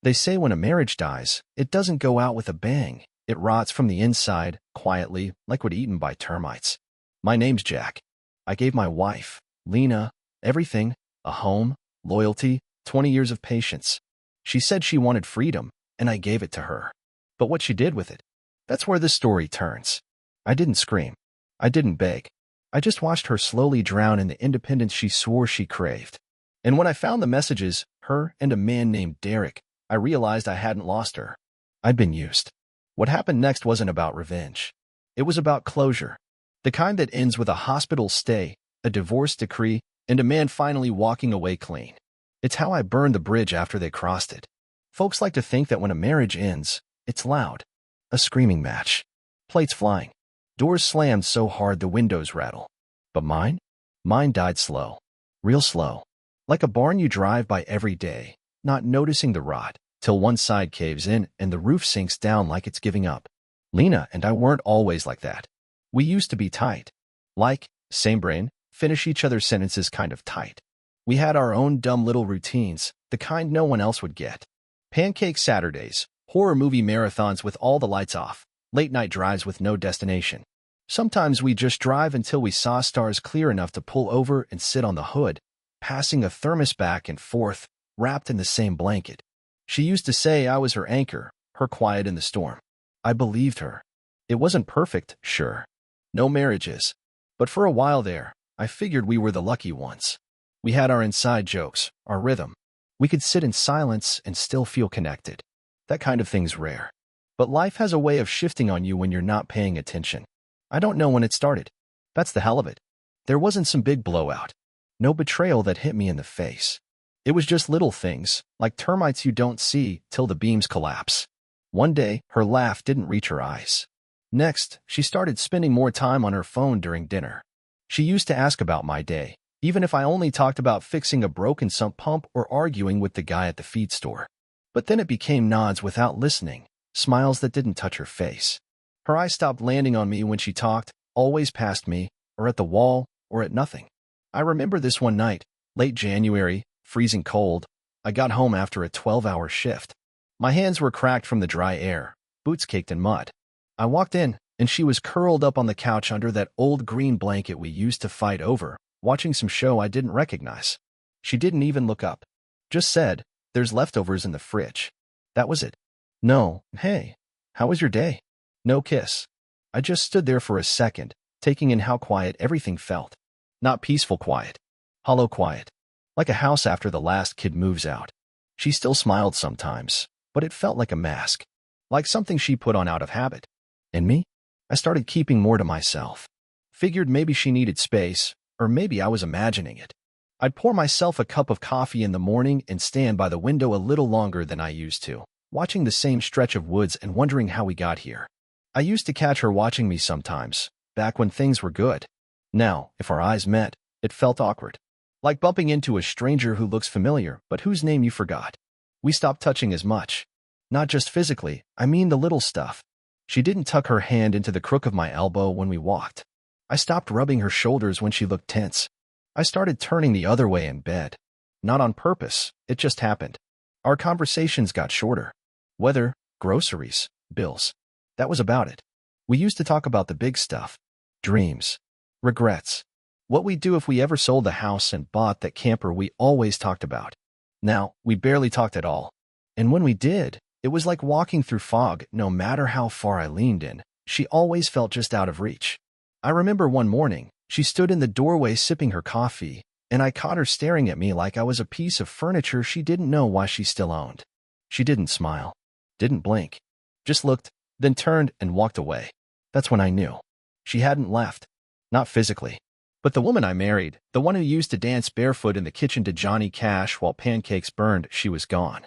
They say when a marriage dies, it doesn't go out with a bang. It rots from the inside, quietly, like what eaten by termites. My name's Jack. I gave my wife, Lena, everything, a home, loyalty, 20 years of patience. She said she wanted freedom, and I gave it to her. But what she did with it, that's where the story turns. I didn't scream. I didn't beg. I just watched her slowly drown in the independence she swore she craved. And when I found the messages, her and a man named Derek, I realized I hadn't lost her. I'd been used. What happened next wasn't about revenge. It was about closure. The kind that ends with a hospital stay, a divorce decree, and a man finally walking away clean. It's how I burned the bridge after they crossed it. Folks like to think that when a marriage ends, it's loud. A screaming match. Plates flying. Doors slammed so hard the windows rattle. But mine? Mine died slow. Real slow. Like a barn you drive by every day, not noticing the rot, till one side caves in and the roof sinks down like it's giving up. Lena and I weren't always like that. We used to be tight. Like, same brain, finish each other's sentences kind of tight. We had our own dumb little routines, the kind no one else would get. Pancake Saturdays, horror movie marathons with all the lights off, late-night drives with no destination. Sometimes we just drive until we saw stars clear enough to pull over and sit on the hood, passing a thermos back and forth, wrapped in the same blanket. She used to say I was her anchor, her quiet in the storm. I believed her. It wasn't perfect, sure. No marriages. But for a while there, I figured we were the lucky ones. We had our inside jokes, our rhythm. We could sit in silence and still feel connected. That kind of thing's rare. But life has a way of shifting on you when you're not paying attention. I don't know when it started. That's the hell of it. There wasn't some big blowout. No betrayal that hit me in the face. It was just little things, like termites you don't see till the beams collapse. One day, her laugh didn't reach her eyes. Next, she started spending more time on her phone during dinner. She used to ask about my day, even if I only talked about fixing a broken sump pump or arguing with the guy at the feed store. But then it became nods without listening, smiles that didn't touch her face. Her eyes stopped landing on me when she talked, always past me, or at the wall, or at nothing. I remember this one night, late January, freezing cold. I got home after a 12-hour shift. My hands were cracked from the dry air, boots caked in mud. I walked in, and she was curled up on the couch under that old green blanket we used to fight over, watching some show I didn't recognize. She didn't even look up. Just said, "There's leftovers in the fridge." That was it. No, "Hey, how was your day?" No kiss. I just stood there for a second, taking in how quiet everything felt. Not peaceful quiet. Hollow quiet. Like a house after the last kid moves out. She still smiled sometimes, but it felt like a mask. Like something she put on out of habit. And me? I started keeping more to myself. Figured maybe she needed space, or maybe I was imagining it. I'd pour myself a cup of coffee in the morning and stand by the window a little longer than I used to, watching the same stretch of woods and wondering how we got here. I used to catch her watching me sometimes, back when things were good. Now, if our eyes met, it felt awkward. Like bumping into a stranger who looks familiar, but whose name you forgot. We stopped touching as much. Not just physically, I mean the little stuff. She didn't tuck her hand into the crook of my elbow when we walked. I stopped rubbing her shoulders when she looked tense. I started turning the other way in bed. Not on purpose, it just happened. Our conversations got shorter. Weather, groceries, bills. That was about it. We used to talk about the big stuff. Dreams. Regrets. What we'd do if we ever sold the house and bought that camper we always talked about. Now, we barely talked at all. And when we did, it was like walking through fog. No matter how far I leaned in, she always felt just out of reach. I remember one morning, she stood in the doorway sipping her coffee, and I caught her staring at me like I was a piece of furniture she didn't know why she still owned. She didn't smile. Didn't blink. Just looked, then turned and walked away. That's when I knew. She hadn't left. Not physically. But the woman I married, the one who used to dance barefoot in the kitchen to Johnny Cash while pancakes burned, she was gone.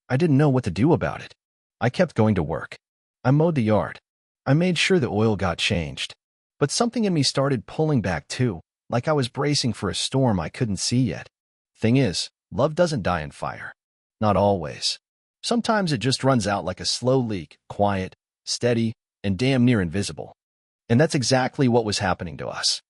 I didn't know what to do about it. I kept going to work. I mowed the yard. I made sure the oil got changed. But something in me started pulling back too, like I was bracing for a storm I couldn't see yet. Thing is, love doesn't die in fire. Not always. Sometimes it just runs out like a slow leak, quiet, steady, and damn near invisible. And that's exactly what was happening to us.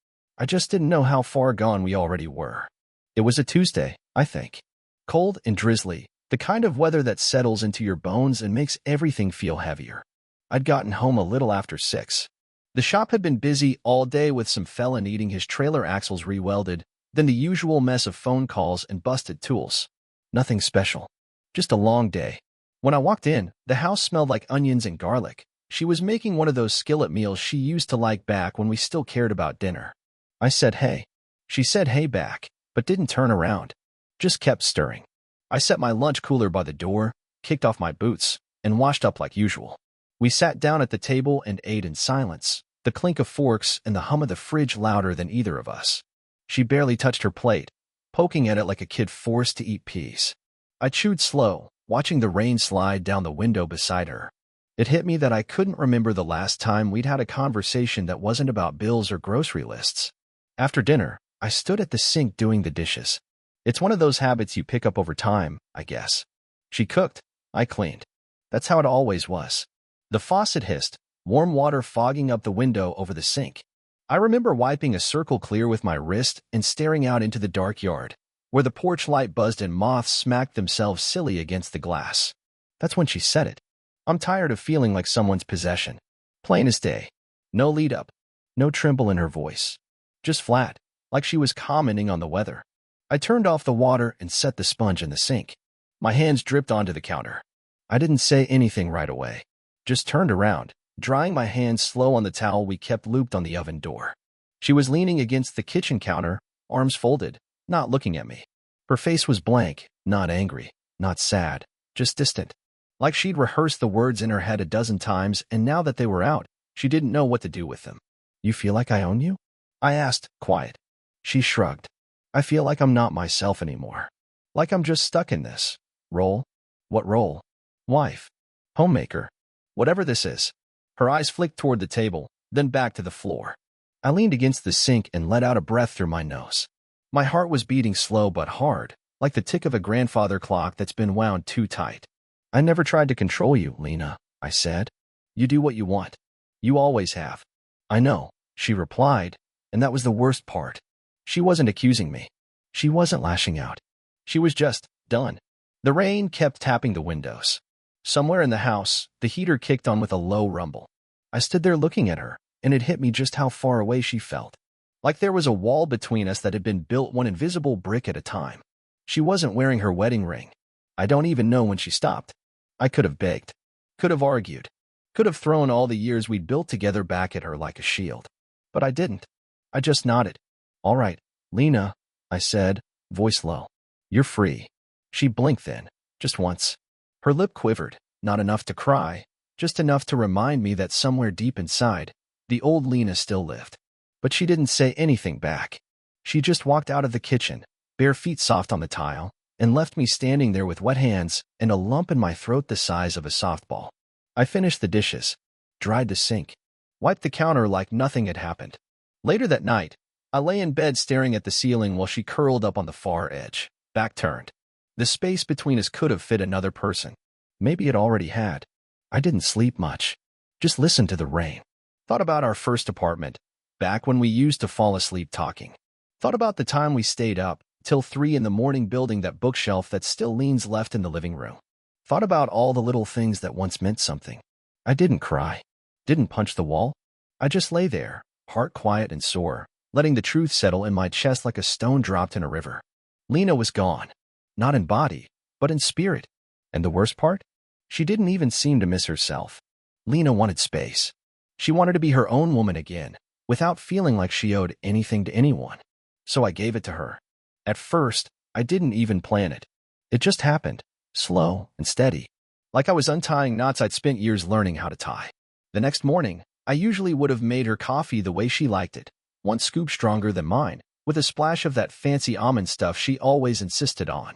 I just didn't know how far gone we already were. It was a Tuesday, I think. Cold and drizzly, The kind of weather that settles into your bones and makes everything feel heavier. I'd gotten home a little after 6. The shop had been busy all day with some fella needing his trailer axles rewelded, then the usual mess of phone calls and busted tools. Nothing special. Just a long day. When I walked in, the house smelled like onions and garlic. She was making one of those skillet meals she used to like back when we still cared about dinner. I said hey. She said hey back, but didn't turn around. Just kept stirring. I set my lunch cooler by the door, kicked off my boots, and washed up like usual. We sat down at the table and ate in silence, the clink of forks and the hum of the fridge louder than either of us. She barely touched her plate, poking at it like a kid forced to eat peas. I chewed slow, watching the rain slide down the window beside her. It hit me that I couldn't remember the last time we'd had a conversation that wasn't about bills or grocery lists. After dinner, I stood at the sink doing the dishes. It's one of those habits you pick up over time, I guess. She cooked, I cleaned. That's how it always was. The faucet hissed, warm water fogging up the window over the sink. I remember wiping a circle clear with my wrist and staring out into the dark yard, where the porch light buzzed and moths smacked themselves silly against the glass. That's when she said it. I'm tired of feeling like someone's possession. Plain as day. No lead up. No tremble in her voice. Just flat, like she was commenting on the weather. I turned off the water and set the sponge in the sink. My hands dripped onto the counter. I didn't say anything right away. Just turned around, drying my hands slow on the towel we kept looped on the oven door. She was leaning against the kitchen counter, arms folded, not looking at me. Her face was blank, not angry, not sad, just distant. Like she'd rehearsed the words in her head a dozen times, and now that they were out, she didn't know what to do with them. You feel like I own you? I asked, quiet. She shrugged. I feel like I'm not myself anymore. Like I'm just stuck in this. Role? What role? Wife. Homemaker. Whatever this is. Her eyes flicked toward the table, then back to the floor. I leaned against the sink and let out a breath through my nose. My heart was beating slow but hard, like the tick of a grandfather clock that's been wound too tight. I never tried to control you, Lena, I said. You do what you want. You always have. I know, she replied, and that was the worst part. She wasn't accusing me. She wasn't lashing out. She was just done. The rain kept tapping the windows. Somewhere in the house, the heater kicked on with a low rumble. I stood there looking at her, and it hit me just how far away she felt. Like there was a wall between us that had been built one invisible brick at a time. She wasn't wearing her wedding ring. I don't even know when she stopped. I could have begged, could have argued, could have thrown all the years we'd built together back at her like a shield. But I didn't. I just nodded. All right, Lena, I said, voice low. You're free. She blinked then, just once. Her lip quivered, not enough to cry, just enough to remind me that somewhere deep inside, the old Lena still lived. But she didn't say anything back. She just walked out of the kitchen, bare feet soft on the tile, and left me standing there with wet hands and a lump in my throat the size of a softball. I finished the dishes, dried the sink, wiped the counter like nothing had happened. Later that night, I lay in bed staring at the ceiling while she curled up on the far edge, back turned. The space between us could have fit another person. Maybe it already had. I didn't sleep much. Just listened to the rain. Thought about our first apartment, back when we used to fall asleep talking. Thought about the time we stayed up till 3 in the morning building that bookshelf that still leans left in the living room. Thought about all the little things that once meant something. I didn't cry. Didn't punch the wall. I just lay there, heart quiet and sore, letting the truth settle in my chest like a stone dropped in a river. Lena was gone. Not in body, but in spirit. And the worst part? She didn't even seem to miss herself. Lena wanted space. She wanted to be her own woman again, without feeling like she owed anything to anyone. So I gave it to her. At first, I didn't even plan it. It just happened, slow and steady, like I was untying knots I'd spent years learning how to tie. The next morning, I usually would have made her coffee the way she liked it, 1 scoop stronger than mine, with a splash of that fancy almond stuff she always insisted on.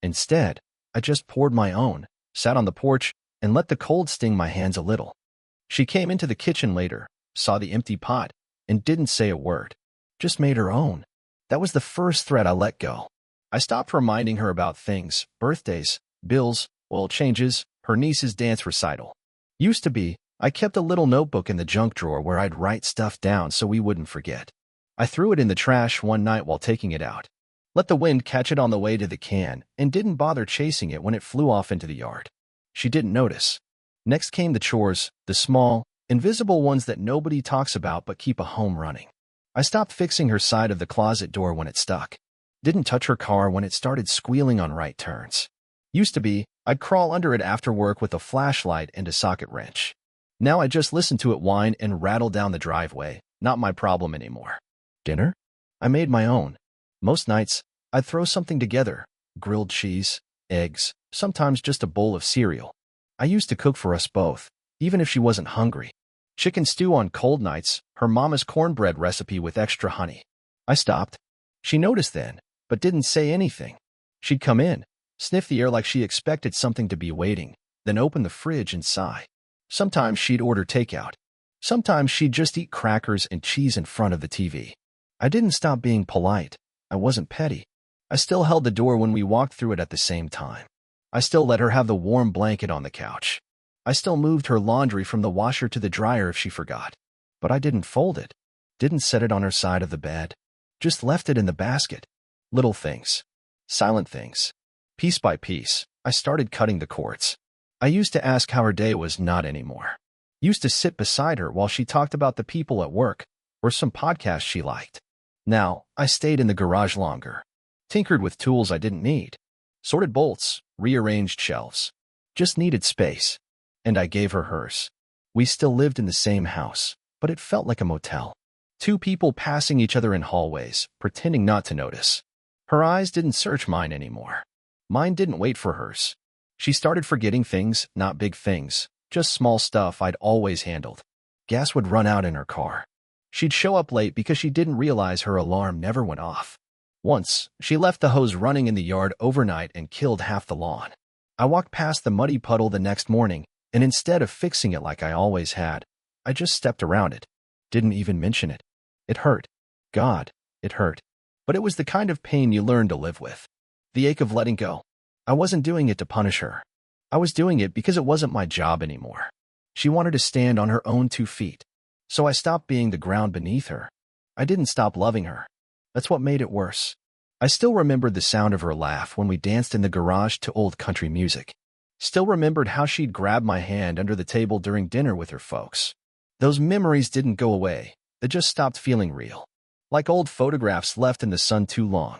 Instead, I just poured my own, sat on the porch, and let the cold sting my hands a little. She came into the kitchen later, saw the empty pot, and didn't say a word. Just made her own. That was the first thread I let go. I stopped reminding her about things, birthdays, bills, oil changes, her niece's dance recital. Used to be, I kept a little notebook in the junk drawer where I'd write stuff down so we wouldn't forget. I threw it in the trash one night while taking it out. let the wind catch it on the way to the can, and didn't bother chasing it when it flew off into the yard. She didn't notice. Next came the chores, the small, invisible ones that nobody talks about but keep a home running. I stopped fixing her side of the closet door when it stuck. Didn't touch her car when it started squealing on right turns. Used to be, I'd crawl under it after work with a flashlight and a socket wrench. Now I just listen to it whine and rattle down the driveway. Not my problem anymore. Dinner? I made my own. Most nights, I'd throw something together. Grilled cheese, eggs, sometimes just a bowl of cereal. I used to cook for us both, even if she wasn't hungry. Chicken stew on cold nights, her mama's cornbread recipe with extra honey. I stopped. She noticed then, but didn't say anything. She'd come in, sniff the air like she expected something to be waiting, then open the fridge and sigh. Sometimes she'd order takeout. Sometimes she'd just eat crackers and cheese in front of the TV. I didn't stop being polite. I wasn't petty. I still held the door when we walked through it at the same time. I still let her have the warm blanket on the couch. I still moved her laundry from the washer to the dryer if she forgot. But I didn't fold it. Didn't set it on her side of the bed. Just left it in the basket. Little things. Silent things. Piece by piece, I started cutting the cords. I used to ask how her day was, not anymore. Used to sit beside her while she talked about the people at work or some podcast she liked. Now, I stayed in the garage longer. Tinkered with tools I didn't need. Sorted bolts, rearranged shelves. Just needed space. And I gave her hers. We still lived in the same house, but it felt like a motel. Two people passing each other in hallways, pretending not to notice. Her eyes didn't search mine anymore. Mine didn't wait for hers. She started forgetting things, not big things, just small stuff I'd always handled. Gas would run out in her car. She'd show up late because she didn't realize her alarm never went off. Once, she left the hose running in the yard overnight and killed half the lawn. I walked past the muddy puddle the next morning, and instead of fixing it like I always had, I just stepped around it. Didn't even mention it. It hurt. God, it hurt. But it was the kind of pain you learn to live with. The ache of letting go. I wasn't doing it to punish her. I was doing it because it wasn't my job anymore. She wanted to stand on her own 2 feet. So I stopped being the ground beneath her. I didn't stop loving her. That's what made it worse. I still remembered the sound of her laugh when we danced in the garage to old country music. Still remembered how she'd grab my hand under the table during dinner with her folks. Those memories didn't go away. They just stopped feeling real. Like old photographs left in the sun too long.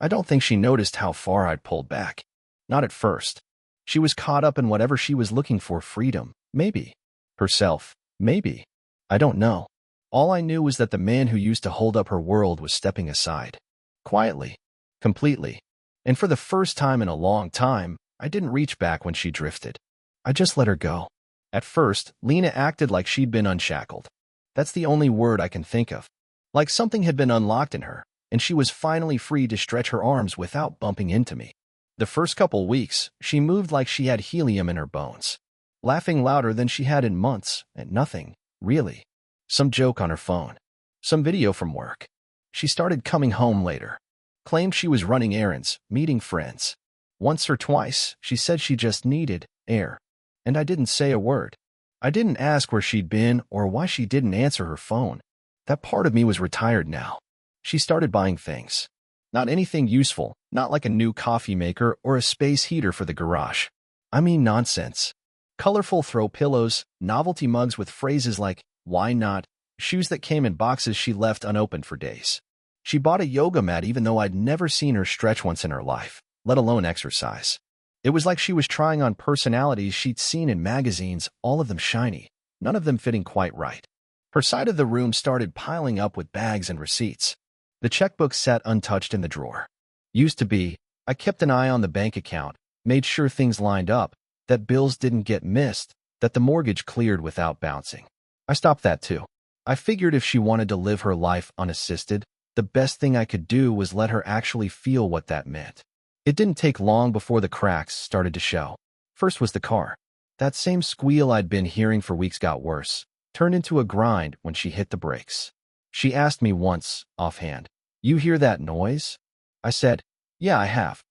I don't think she noticed how far I'd pulled back. Not at first. She was caught up in whatever she was looking for, freedom, maybe. Herself, maybe. I don't know. All I knew was that the man who used to hold up her world was stepping aside. Quietly. Completely. And for the first time in a long time, I didn't reach back when she drifted. I just let her go. At first, Lena acted like she'd been unshackled. That's the only word I can think of. Like something had been unlocked in her, and she was finally free to stretch her arms without bumping into me. The first couple weeks, she moved like she had helium in her bones. Laughing louder than she had in months, at nothing, really. Some joke on her phone. Some video from work. She started coming home later. Claimed she was running errands, meeting friends. Once or twice, she said she just needed air. And I didn't say a word. I didn't ask where she'd been or why she didn't answer her phone. That part of me was retired now. She started buying things. Not anything useful, not like a new coffee maker or a space heater for the garage. I mean nonsense. Colorful throw pillows, novelty mugs with phrases like, why not, shoes that came in boxes she left unopened for days. She bought a yoga mat even though I'd never seen her stretch once in her life, let alone exercise. It was like she was trying on personalities she'd seen in magazines, all of them shiny, none of them fitting quite right. Her side of the room started piling up with bags and receipts. The checkbook sat untouched in the drawer. Used to be, I kept an eye on the bank account, made sure things lined up, that bills didn't get missed, that the mortgage cleared without bouncing. I stopped that too. I figured if she wanted to live her life unassisted, the best thing I could do was let her actually feel what that meant. It didn't take long before the cracks started to show. First was the car. That same squeal I'd been hearing for weeks got worse, turned into a grind when she hit the brakes. She asked me once, offhand, "You hear that noise?" I said, "Yeah, I have."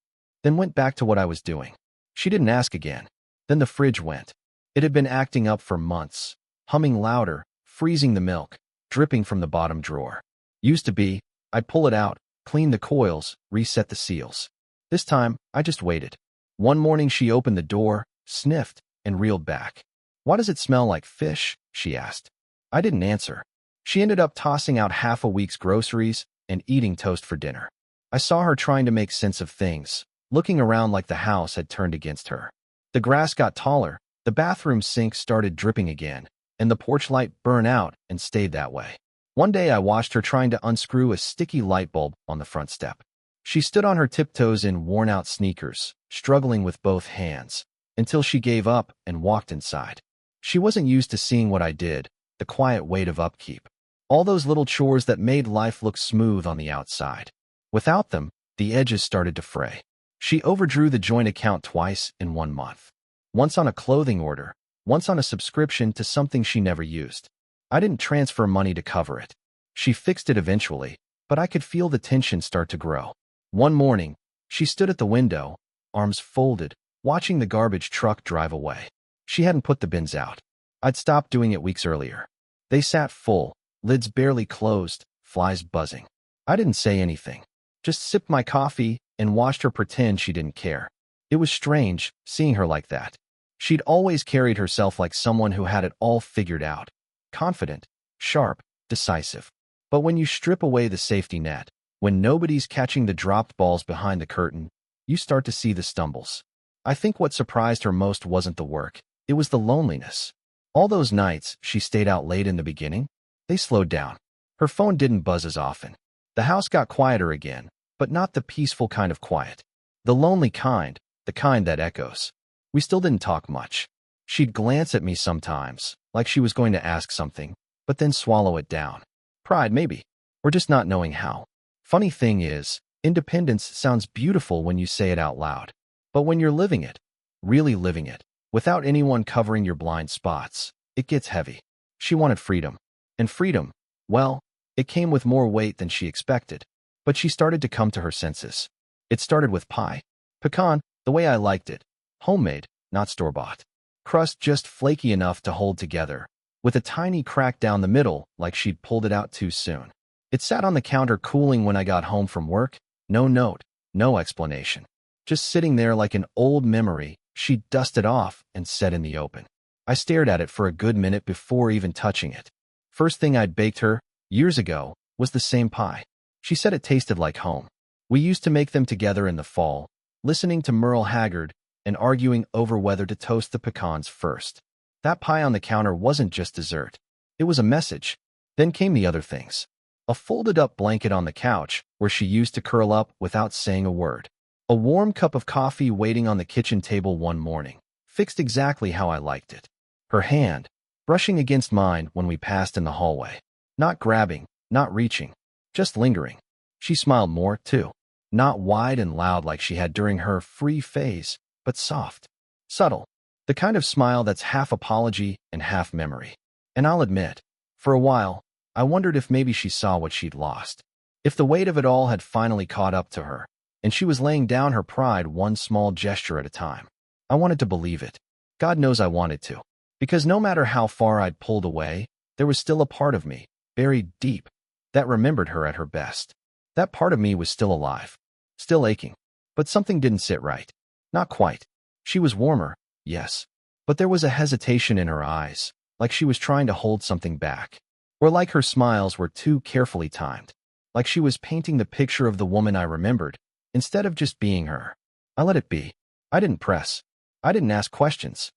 Then went back to what I was doing. She didn't ask again. Then the fridge went. It had been acting up for months, humming louder, freezing the milk, dripping from the bottom drawer. Used to be, I'd pull it out, cleaned the coils, reset the seals. This time, I just waited. One morning she opened the door, sniffed, and reeled back. "Why does it smell like fish?" she asked. I didn't answer. She ended up tossing out half a week's groceries and eating toast for dinner. I saw her trying to make sense of things, looking around like the house had turned against her. The grass got taller, the bathroom sink started dripping again, and the porch light burned out and stayed that way. One day I watched her trying to unscrew a sticky light bulb on the front step. She stood on her tiptoes in worn-out sneakers, struggling with both hands, until she gave up and walked inside. She wasn't used to seeing what I did, the quiet weight of upkeep. All those little chores that made life look smooth on the outside. Without them, the edges started to fray. She overdrew the joint account twice in 1 month. Once on a clothing order, once on a subscription to something she never used. I didn't transfer money to cover it. She fixed it eventually, but I could feel the tension start to grow. One morning, she stood at the window, arms folded, watching the garbage truck drive away. She hadn't put the bins out. I'd stopped doing it weeks earlier. They sat full, lids barely closed, flies buzzing. I didn't say anything, just sipped my coffee and watched her pretend she didn't care. It was strange, seeing her like that. She'd always carried herself like someone who had it all figured out. Confident, sharp, decisive. But when you strip away the safety net, when nobody's catching the dropped balls behind the curtain, you start to see the stumbles. I think what surprised her most wasn't the work, it was the loneliness. All those nights she stayed out late in the beginning, they slowed down. Her phone didn't buzz as often. The house got quieter again, but not the peaceful kind of quiet. The lonely kind, the kind that echoes. We still didn't talk much. She'd glance at me sometimes, like she was going to ask something, but then swallow it down. Pride, maybe, or just not knowing how. Funny thing is, independence sounds beautiful when you say it out loud. But when you're living it, really living it, without anyone covering your blind spots, it gets heavy. She wanted freedom. And freedom, well, it came with more weight than she expected. But she started to come to her senses. It started with pie. Pecan, the way I liked it. Homemade, not store-bought. Crust just flaky enough to hold together, with a tiny crack down the middle like she'd pulled it out too soon. It sat on the counter cooling when I got home from work. No note, no explanation. Just sitting there like an old memory she'd dusted off and set in the open. I stared at it for a good minute before even touching it. First thing I'd baked her, years ago, was the same pie. She said it tasted like home. We used to make them together in the fall, listening to Merle Haggard and arguing over whether to toast the pecans first. That pie on the counter wasn't just dessert. It was a message. Then came the other things. A folded-up blanket on the couch where she used to curl up without saying a word. A warm cup of coffee waiting on the kitchen table one morning, fixed exactly how I liked it. Her hand, brushing against mine when we passed in the hallway. Not grabbing, not reaching, just lingering. She smiled more, too. Not wide and loud like she had during her free phase, but soft, subtle. The kind of smile that's half apology and half memory. And I'll admit, for a while, I wondered if maybe she saw what she'd lost. If the weight of it all had finally caught up to her, and she was laying down her pride one small gesture at a time. I wanted to believe it. God knows I wanted to. Because no matter how far I'd pulled away, there was still a part of me, buried deep, that remembered her at her best. That part of me was still alive, still aching. But something didn't sit right. Not quite. She was warmer, yes. But there was a hesitation in her eyes, like she was trying to hold something back. Or like her smiles were too carefully timed. Like she was painting the picture of the woman I remembered, instead of just being her. I let it be. I didn't press. I didn't ask questions.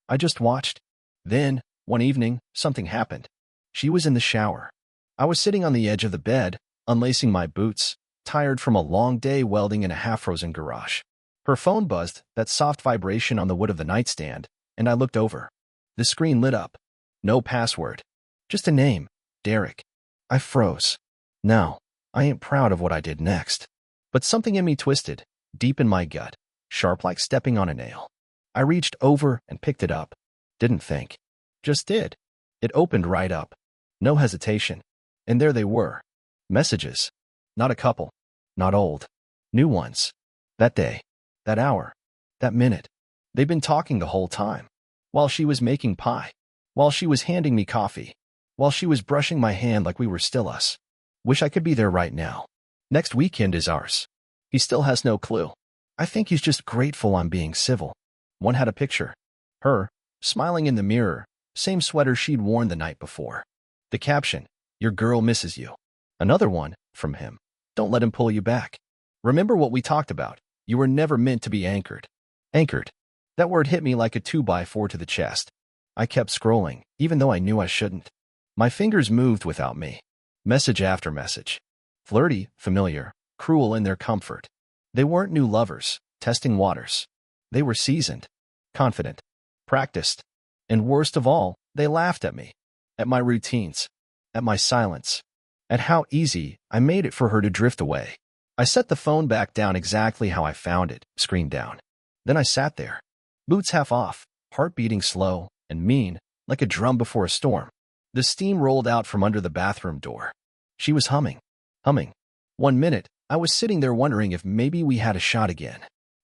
I just watched. Then, one evening, something happened. She was in the shower. I was sitting on the edge of the bed, unlacing my boots, tired from a long day welding in a half-frozen garage. Her phone buzzed, that soft vibration on the wood of the nightstand, and I looked over. The screen lit up. No password. Just a name. Derek. I froze. No, I ain't proud of what I did next. But something in me twisted, deep in my gut, sharp like stepping on a nail. I reached over and picked it up. Didn't think. Just did. It opened right up. No hesitation. And there they were. Messages. Not a couple. Not old. New ones. That day. That hour. That minute. They'd been talking the whole time. While she was making pie. While she was handing me coffee. While she was brushing my hand like we were still us. Wish I could be there right now. Next weekend is ours. He still has no clue. I think he's just grateful I'm being civil. One had a picture. Her, smiling in the mirror, same sweater she'd worn the night before. The caption, "Your girl misses you." Another one, from him. "Don't let him pull you back. Remember what we talked about. You were never meant to be anchored." Anchored. That word hit me like a 2x4 to the chest. I kept scrolling, even though I knew I shouldn't. My fingers moved without me. Message after message. Flirty, familiar, cruel in their comfort. They weren't new lovers, testing waters. They were seasoned, confident, practiced. And worst of all, they laughed at me. At my routines. At my silence. At how easy I made it for her to drift away. I set the phone back down exactly how I found it, screen down. Then I sat there. Boots half off, heart beating slow and mean, like a drum before a storm. The steam rolled out from under the bathroom door. She was humming. Humming. 1 minute, I was sitting there wondering if maybe we had a shot again.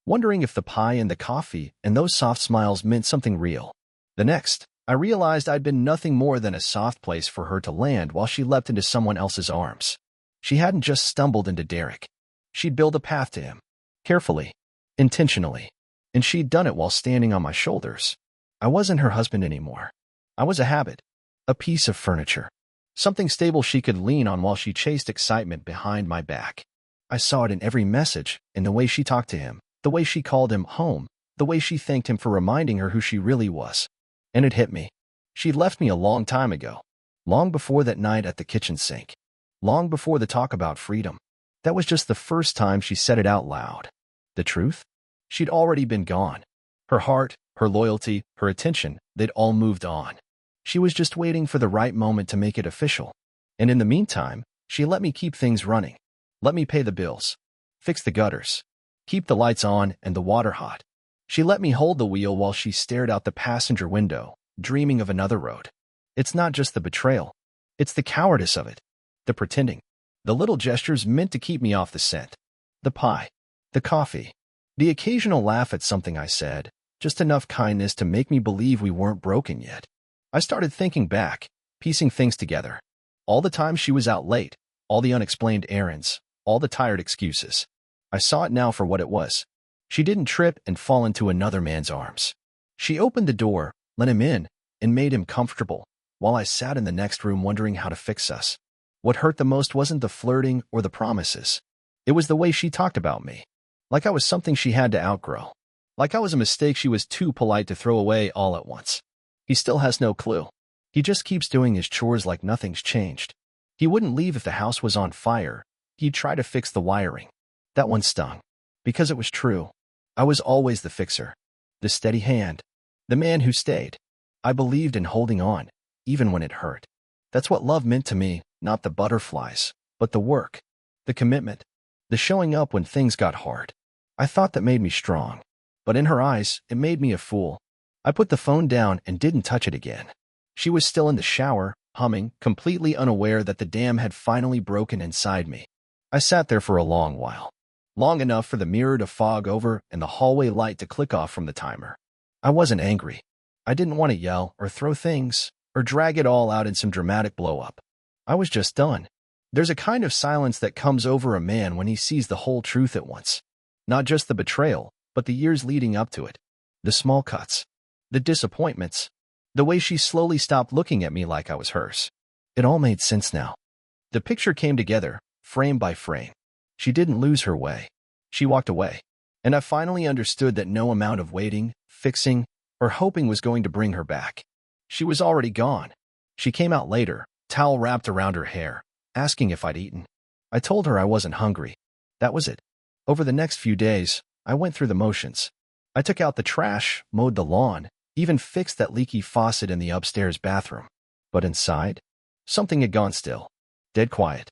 Wondering if the pie and the coffee and those soft smiles meant something real. The next, I realized I'd been nothing more than a soft place for her to land while she leapt into someone else's arms. She hadn't just stumbled into Derek. She'd built a path to him. Carefully. Intentionally. And she'd done it while standing on my shoulders. I wasn't her husband anymore. I was a habit. A piece of furniture. Something stable she could lean on while she chased excitement behind my back. I saw it in every message, in the way she talked to him, the way she called him home, the way she thanked him for reminding her who she really was. And it hit me. She'd left me a long time ago. Long before that night at the kitchen sink. Long before the talk about freedom. That was just the first time she said it out loud. The truth? She'd already been gone. Her heart, her loyalty, her attention, they'd all moved on. She was just waiting for the right moment to make it official. And in the meantime, she let me keep things running. Let me pay the bills. Fix the gutters. Keep the lights on and the water hot. She let me hold the wheel while she stared out the passenger window, dreaming of another road. It's not just the betrayal. It's the cowardice of it. The pretending. The little gestures meant to keep me off the scent. The pie. The coffee. The occasional laugh at something I said. Just enough kindness to make me believe we weren't broken yet. I started thinking back, piecing things together. All the times she was out late, all the unexplained errands, all the tired excuses. I saw it now for what it was. She didn't trip and fall into another man's arms. She opened the door, let him in, and made him comfortable, while I sat in the next room wondering how to fix us. What hurt the most wasn't the flirting or the promises. It was the way she talked about me. Like I was something she had to outgrow. Like I was a mistake she was too polite to throw away all at once. He still has no clue. He just keeps doing his chores like nothing's changed. He wouldn't leave if the house was on fire. He'd try to fix the wiring. That one stung. Because it was true. I was always the fixer. The steady hand. The man who stayed. I believed in holding on, even when it hurt. That's what love meant to me, not the butterflies, but the work. The commitment. The showing up when things got hard. I thought that made me strong. But in her eyes, it made me a fool. I put the phone down and didn't touch it again. She was still in the shower, humming, completely unaware that the dam had finally broken inside me. I sat there for a long while. Long enough for the mirror to fog over and the hallway light to click off from the timer. I wasn't angry. I didn't want to yell or throw things or drag it all out in some dramatic blow-up. I was just done. There's a kind of silence that comes over a man when he sees the whole truth at once. Not just the betrayal, but the years leading up to it. The small cuts. The disappointments. The way she slowly stopped looking at me like I was hers. It all made sense now. The picture came together, frame by frame. She didn't lose her way. She walked away. And I finally understood that no amount of waiting, fixing, or hoping was going to bring her back. She was already gone. She came out later, towel wrapped around her hair, asking if I'd eaten. I told her I wasn't hungry. That was it. Over the next few days, I went through the motions. I took out the trash, mowed the lawn, even fixed that leaky faucet in the upstairs bathroom. But inside, something had gone still. Dead quiet.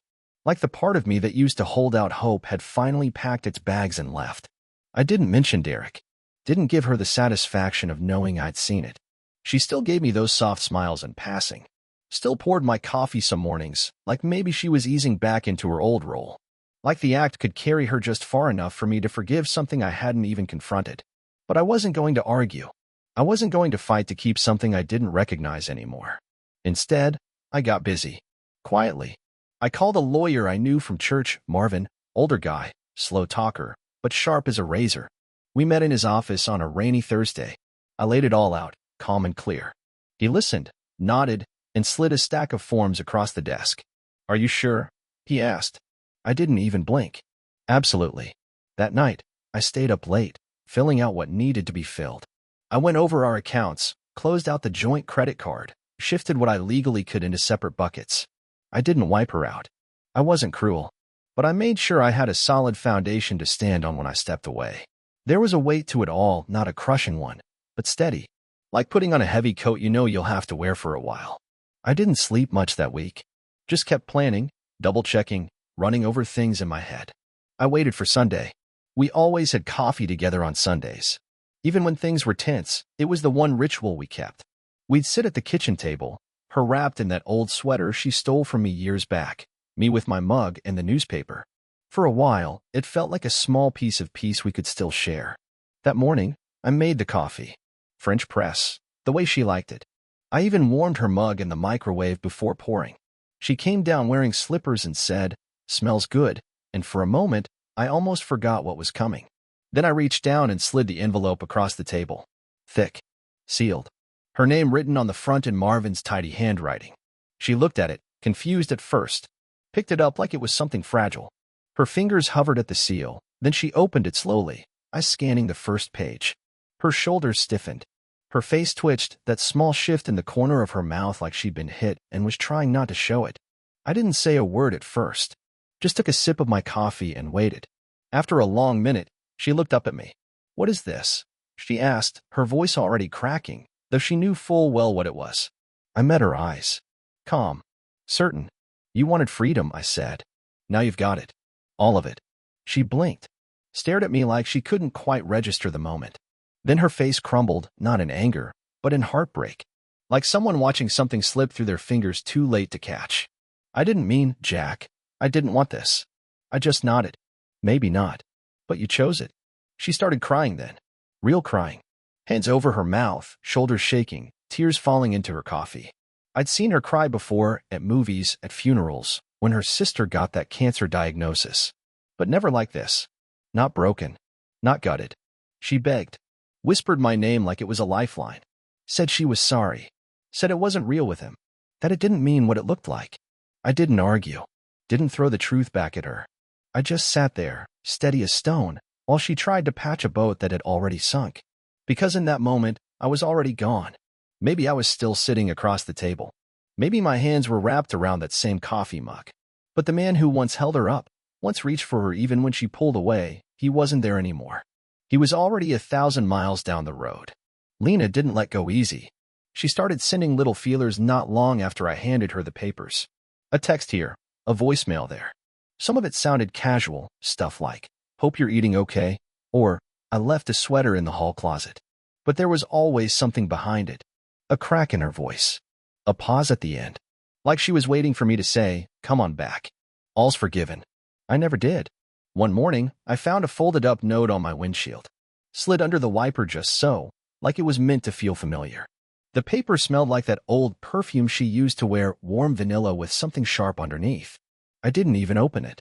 Like the part of me that used to hold out hope had finally packed its bags and left. I didn't mention Derek. Didn't give her the satisfaction of knowing I'd seen it. She still gave me those soft smiles in passing. Still poured my coffee some mornings, like maybe she was easing back into her old role. Like the act could carry her just far enough for me to forgive something I hadn't even confronted. But I wasn't going to argue. I wasn't going to fight to keep something I didn't recognize anymore. Instead, I got busy. Quietly. I called a lawyer I knew from church, Marvin, Older guy, slow talker, but sharp as a razor. We met in his office on a rainy Thursday. I laid it all out, calm and clear. He listened, nodded, and slid a stack of forms across the desk. "Are you sure?" he asked. I didn't even blink. Absolutely. That night, I stayed up late, filling out what needed to be filled. I went over our accounts, closed out the joint credit card, shifted what I legally could into separate buckets. I didn't wipe her out. I wasn't cruel, but I made sure I had a solid foundation to stand on when I stepped away. There was a weight to it all, not a crushing one, but steady, like putting on a heavy coat you know you'll have to wear for a while. I didn't sleep much that week. Just kept planning, double-checking, running over things in my head. I waited for Sunday. We always had coffee together on Sundays. Even when things were tense, it was the one ritual we kept. We'd sit at the kitchen table, her wrapped in that old sweater she stole from me years back, me with my mug and the newspaper. For a while, it felt like a small piece of peace we could still share. That morning, I made the coffee. French press, the way she liked it. I even warmed her mug in the microwave before pouring. She came down wearing slippers and said, "Smells good," and for a moment, I almost forgot what was coming. Then I reached down and slid the envelope across the table. Thick. Sealed. Her name written on the front in Marvin's tidy handwriting. She looked at it, confused at first, picked it up like it was something fragile. Her fingers hovered at the seal, then she opened it slowly, I scanning the first page. Her shoulders stiffened. Her face twitched, that small shift in the corner of her mouth like she'd been hit and was trying not to show it. I didn't say a word at first. Just took a sip of my coffee and waited. After a long minute, she looked up at me. "What is this?" she asked, her voice already cracking, though she knew full well what it was. I met her eyes. Calm. Certain. "You wanted freedom," I said. "Now you've got it. All of it." She blinked. Stared at me like she couldn't quite register the moment. Then her face crumbled, not in anger, but in heartbreak. Like someone watching something slip through their fingers too late to catch. "I didn't mean, Jack. I didn't want this." I just nodded. "Maybe not. But you chose it." She started crying then. Real crying. Hands over her mouth, shoulders shaking, tears falling into her coffee. I'd seen her cry before, at movies, at funerals, when her sister got that cancer diagnosis. But never like this. Not broken. Not gutted. She begged. Whispered my name like it was a lifeline. Said she was sorry. Said it wasn't real with him. That it didn't mean what it looked like. I didn't argue. Didn't throw the truth back at her. I just sat there, steady as stone, while she tried to patch a boat that had already sunk. Because in that moment, I was already gone. Maybe I was still sitting across the table. Maybe my hands were wrapped around that same coffee mug. But the man who once held her up, once reached for her even when she pulled away, he wasn't there anymore. He was already 1,000 miles down the road. Lena didn't let go easy. She started sending little feelers not long after I handed her the papers. A text here, a voicemail there. Some of it sounded casual, stuff like, "Hope you're eating okay," or, "I left a sweater in the hall closet." But there was always something behind it. A crack in her voice. A pause at the end. Like she was waiting for me to say, "Come on back. All's forgiven." I never did. One morning, I found a folded-up note on my windshield. Slid under the wiper just so, like it was meant to feel familiar. The paper smelled like that old perfume she used to wear, warm vanilla with something sharp underneath. I didn't even open it.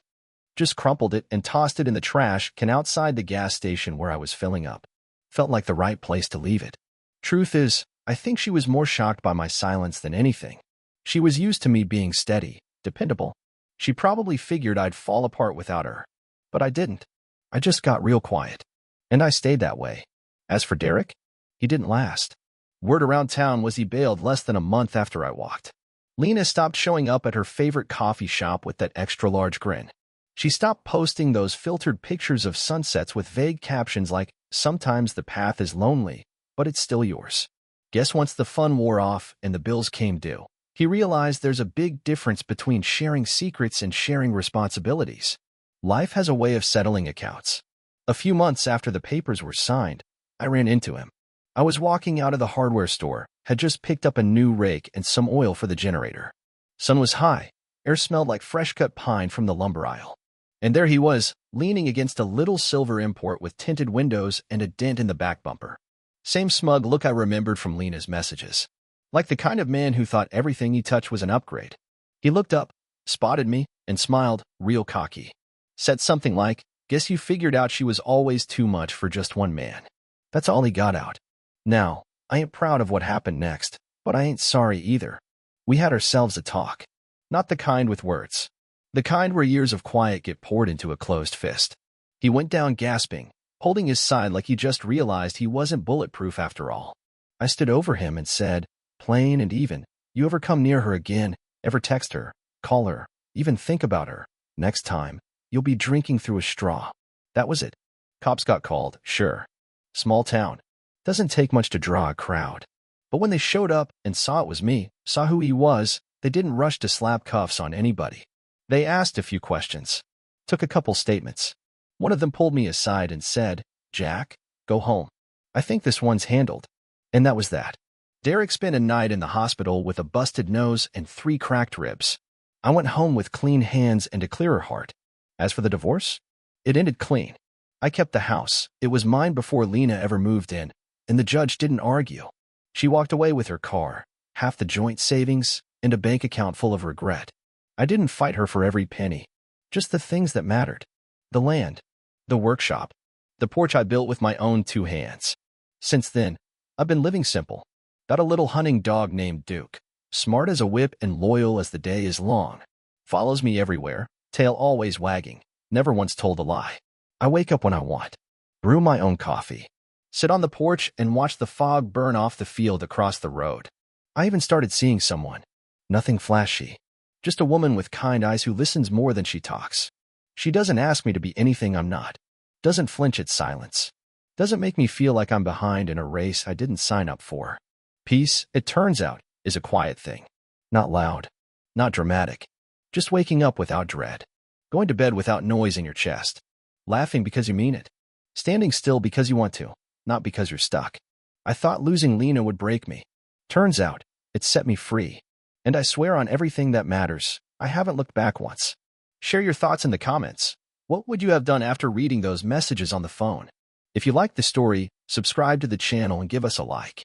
Just crumpled it and tossed it in the trash can outside the gas station where I was filling up. Felt like the right place to leave it. Truth is, I think she was more shocked by my silence than anything. She was used to me being steady, dependable. She probably figured I'd fall apart without her. But I didn't. I just got real quiet. And I stayed that way. As for Derek, he didn't last. Word around town was he bailed less than a month after I walked. Lena stopped showing up at her favorite coffee shop with that extra-large grin. She stopped posting those filtered pictures of sunsets with vague captions like, "Sometimes the path is lonely, but it's still yours." Guess once the fun wore off and the bills came due, he realized there's a big difference between sharing secrets and sharing responsibilities. Life has a way of settling accounts. A few months after the papers were signed, I ran into him. I was walking out of the hardware store, had just picked up a new rake and some oil for the generator. Sun was high, air smelled like fresh-cut pine from the lumber aisle. And there he was, leaning against a little silver import with tinted windows and a dent in the back bumper. Same smug look I remembered from Lena's messages. Like the kind of man who thought everything he touched was an upgrade. He looked up, spotted me, and smiled, real cocky. Said something like, "Guess you figured out she was always too much for just one man." That's all he got out. Now, I ain't proud of what happened next, but I ain't sorry either. We had ourselves a talk. Not the kind with words. The kind where years of quiet get poured into a closed fist. He went down gasping, holding his side like he just realized he wasn't bulletproof after all. I stood over him and said, plain and even, "You ever come near her again, ever text her, call her, even think about her, next time, you'll be drinking through a straw." That was it. Cops got called, sure. Small town. Doesn't take much to draw a crowd. But when they showed up and saw it was me, saw who he was, they didn't rush to slap cuffs on anybody. They asked a few questions. Took a couple statements. One of them pulled me aside and said, "Jack, go home. I think this one's handled." And that was that. Derek spent a night in the hospital with a busted nose and 3 cracked ribs. I went home with clean hands and a clearer heart. As for the divorce, it ended clean. I kept the house. It was mine before Lena ever moved in, and the judge didn't argue. She walked away with her car, half the joint savings, and a bank account full of regret. I didn't fight her for every penny, just the things that mattered. The land, the workshop, the porch I built with my own 2 hands. Since then, I've been living simple. Got a little hunting dog named Duke, smart as a whip and loyal as the day is long. Follows me everywhere, tail always wagging, never once told a lie. I wake up when I want, brew my own coffee, sit on the porch and watch the fog burn off the field across the road. I even started seeing someone. Nothing flashy. Just a woman with kind eyes who listens more than she talks. She doesn't ask me to be anything I'm not. Doesn't flinch at silence. Doesn't make me feel like I'm behind in a race I didn't sign up for. Peace, it turns out, is a quiet thing. Not loud. Not dramatic. Just waking up without dread. Going to bed without noise in your chest. Laughing because you mean it. Standing still because you want to, not because you're stuck. I thought losing Lena would break me. Turns out, it set me free. And I swear on everything that matters, I haven't looked back once. Share your thoughts in the comments. What would you have done after reading those messages on the phone? If you liked the story, subscribe to the channel and give us a like.